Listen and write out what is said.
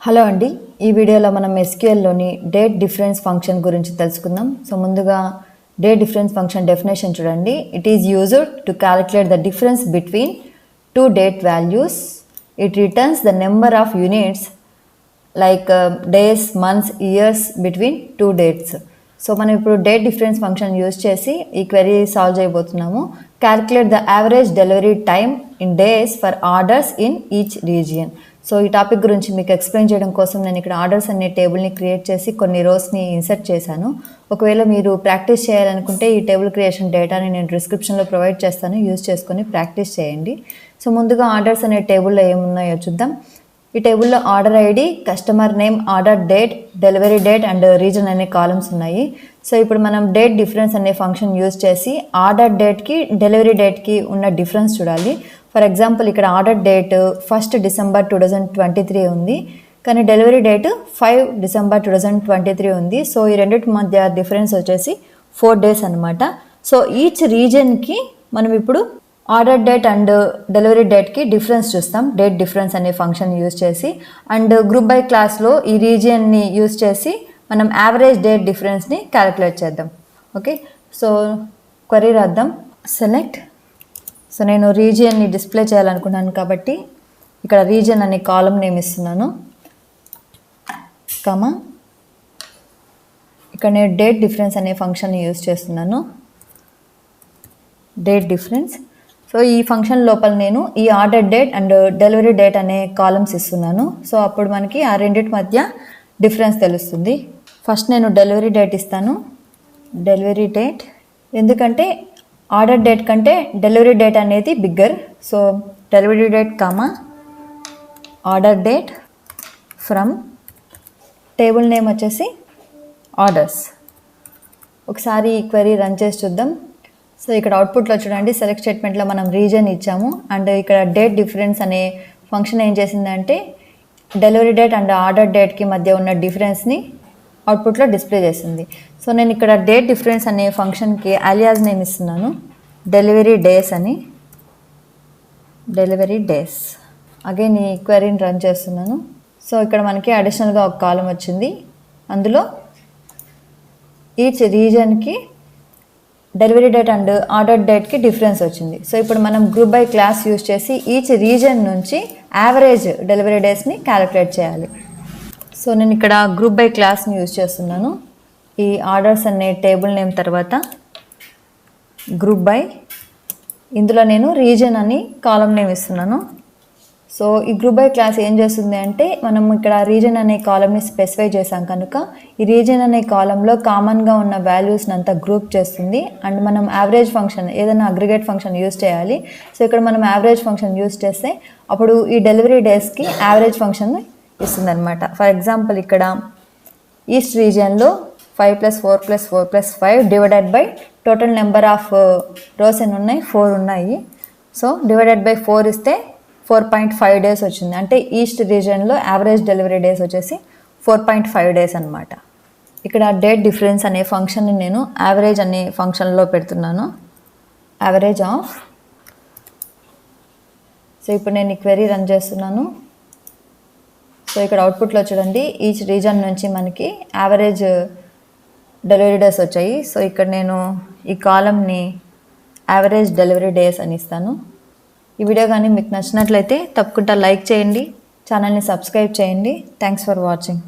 Hello అండి, ఈ వీడియోలో మనం SQLలోని డేట్ డిఫరెన్స్ ఫంక్షన్ గురించి తెలుసుకుందాం. సో ముందుగా డేట్ డిఫరెన్స్ ఫంక్షన్ డెఫినేషన్ చూడండి. It is used to calculate the difference between two date values. It returns the number of units like days, months, years between two dates. So మనం ఇప్పుడు date difference function use చేసి ఈ query solve చేయబోతున్నాము. Calculate the average delivery time in days for orders in each region. So ఈ topic గురించి మీకు explain చేయడం కోసం నేను ఇక్కడ ఆర్డర్స్ అనే టేబుల్ని క్రియేట్ చేసి కొన్ని రోస్ని ఇన్సర్ట్ చేశాను. ఒకవేళ మీరు ప్రాక్టీస్ చేయాలనుకుంటే ఈ టేబుల్ క్రియేషన్ డేటాని నేను డిస్క్రిప్షన్లో ప్రొవైడ్ చేస్తాను, యూజ్ చేసుకొని ప్రాక్టీస్ చేయండి. సో ముందుగా ఆర్డర్స్ అనే టేబుల్లో ఏమున్నాయో చూద్దాం. ఈ టేబుల్లో order ID, customer name, order date, delivery date and reason అనే కాలమ్స్ ఉన్నాయి. సో ఇప్పుడు మనం డేట్ డిఫరెన్స్ అనే ఫంక్షన్ యూజ్ చేసి ఆర్డర్ డేట్కి డెలివరీ డేట్కి ఉన్న డిఫరెన్స్ చూడాలి. ఫర్ ఎగ్జాంపుల్ ఇక్కడ ఆర్డర్ డేట్ 1 December 2023 ఉంది, కానీ డెలివరీ డేట్ 5 December 2023 ఉంది. సో ఈ రెండింటి మధ్య డిఫరెన్స్ వచ్చేసి 4 days అనమాట. సో ఈచ్ రీజన్కి మనం ఇప్పుడు ఆర్డర్ డేట్ అండ్ డెలివరీ డేట్కి డిఫరెన్స్ చూస్తాం డేట్ డిఫరెన్స్ అనే ఫంక్షన్ యూజ్ చేసి. అండ్ గ్రూప్ బై క్లాస్లో ఈ రీజియన్ని యూజ్ చేసి మనం యావరేజ్ డేట్ డిఫరెన్స్ని క్యాలిక్యులేట్ చేద్దాం. ఓకే, సో క్వరీ రాద్దాం. సెలెక్ట్. సో నేను రీజియన్ని డిస్ప్లే చేయాలనుకున్నాను కాబట్టి ఇక్కడ రీజియన్ అనే కాలం నేమ్ ఇస్తున్నాను, కమా ఇక్కడ నేను డేట్ డిఫరెన్స్ అనే ఫంక్షన్ని యూజ్ చేస్తున్నాను, డేట్ డిఫరెన్స్. సో ఈ ఫంక్షన్ లోపల నేను ఈ order date and delivery date అనే కాలమ్స్ ఇస్తున్నాను. సో అప్పుడు మనకి ఆ రెండింటి మధ్య డిఫరెన్స్ తెలుస్తుంది. ఫస్ట్ నేను డెలివరీ డేట్ ఇస్తాను, డెలివరీ డేట్, ఎందుకంటే ఆర్డర్ డేట్ కంటే డెలివరీ డేట్ అనేది bigger. So delivery date comma order date from table name వచ్చేసి ఆర్డర్స్. ఒకసారి ఈ క్వెరీ రన్ చేసి చూద్దాం. సో ఇక్కడ అవుట్పుట్లో చూడండి, సెలెక్ట్ స్టేట్మెంట్లో మనం రీజన్ ఇచ్చాము అండ్ ఇక్కడ డేట్ డిఫరెన్స్ అనే ఫంక్షన్ ఏం చేసిందంటే డెలివరీ డేట్ అండ్ ఆర్డర్ డేట్కి మధ్య ఉన్న డిఫరెన్స్ని అవుట్పుట్లో డిస్ప్లే చేసింది. సో నేను ఇక్కడ డేట్ డిఫరెన్స్ అనే ఫంక్షన్కి అలియాస్ నేమ్ ఇస్తున్నాను, డెలివరీ డేస్ అని, డెలివరీ డేస్. అగైన్ ఈ క్వెరీని రన్ చేస్తున్నాను. సో ఇక్కడ మనకి అడిషనల్గా ఒక కాలం వచ్చింది, అందులో ఈచ్ రీజన్కి డెలివరీ డేట్ అండ్ ఆర్డర్ డేట్కి డిఫరెన్స్ వచ్చింది. సో ఇప్పుడు మనం గ్రూప్ బై క్లాస్ యూజ్ చేసి ఈచ్ రీజన్ నుంచి యావరేజ్ డెలివరీ డేస్ని క్యాలిక్యులేట్ చేయాలి. సో నేను ఇక్కడ గ్రూప్ బై క్లాస్ని యూజ్ చేస్తున్నాను. ఈ ఆర్డర్స్ అనే టేబుల్ నేమ్ తర్వాత గ్రూప్ బై, ఇందులో నేను రీజన్ అని కాలం నేమ్ ఇస్తున్నాను. సో ఈ గ్రూప్ బై క్లాస్ ఏం చేస్తుంది అంటే మనం ఇక్కడ రీజన్ అనే కాలంని స్పెసిఫై చేసాం కనుక ఈ రీజన్ అనే కాలంలో కామన్గా ఉన్న వాల్యూస్ని అంతా గ్రూప్ చేస్తుంది. అండ్ మనం యావరేజ్ ఫంక్షన్ ఏదైనా అగ్రిగేట్ ఫంక్షన్ యూజ్ చేయాలి. సో ఇక్కడ మనం యావరేజ్ ఫంక్షన్ యూజ్ చేస్తే అప్పుడు ఈ డెలివరీ డేస్కి యావరేజ్ ఫంక్షన్ ఇస్తుంది అనమాట. ఫర్ ఎగ్జాంపుల్ ఇక్కడ ఈస్ట్ రీజియన్లో 5 + 4 + 4 + 5 divided by total number of rows ఎన్ని ఉన్నాయి, 4 ఉన్నాయి. సో డివైడెడ్ బై 4 ఇస్తే 4.5 days వచ్చింది. అంటే ఈస్ట్ రీజియన్లో యావరేజ్ డెలివరీ డేస్ వచ్చేసి 4.5 days అనమాట. ఇక్కడ డేట్ డిఫరెన్స్ అనే ఫంక్షన్ని నేను యావరేజ్ అనే ఫంక్షన్లో పెడుతున్నాను, యావరేజ్ ఆఫ్. సో ఇప్పుడు నేను ఈ క్వెరీ రన్ చేస్తున్నాను. సో ఇక్కడ అవుట్పుట్లో చూడండి, ఈచ్ రీజన్ నుంచి మనకి యావరేజ్ డెలివరీ డేస్ వచ్చాయి. సో ఇక్కడ నేను ఈ కాలంని యావరేజ్ డెలివరీ డేస్ అని ఇస్తాను. ఈ వీడియో కానీ మీకు నచ్చినట్లయితే తప్పకుండా లైక్ చేయండి, ఛానల్ని సబ్స్క్రైబ్ చేయండి. Thanks for watching.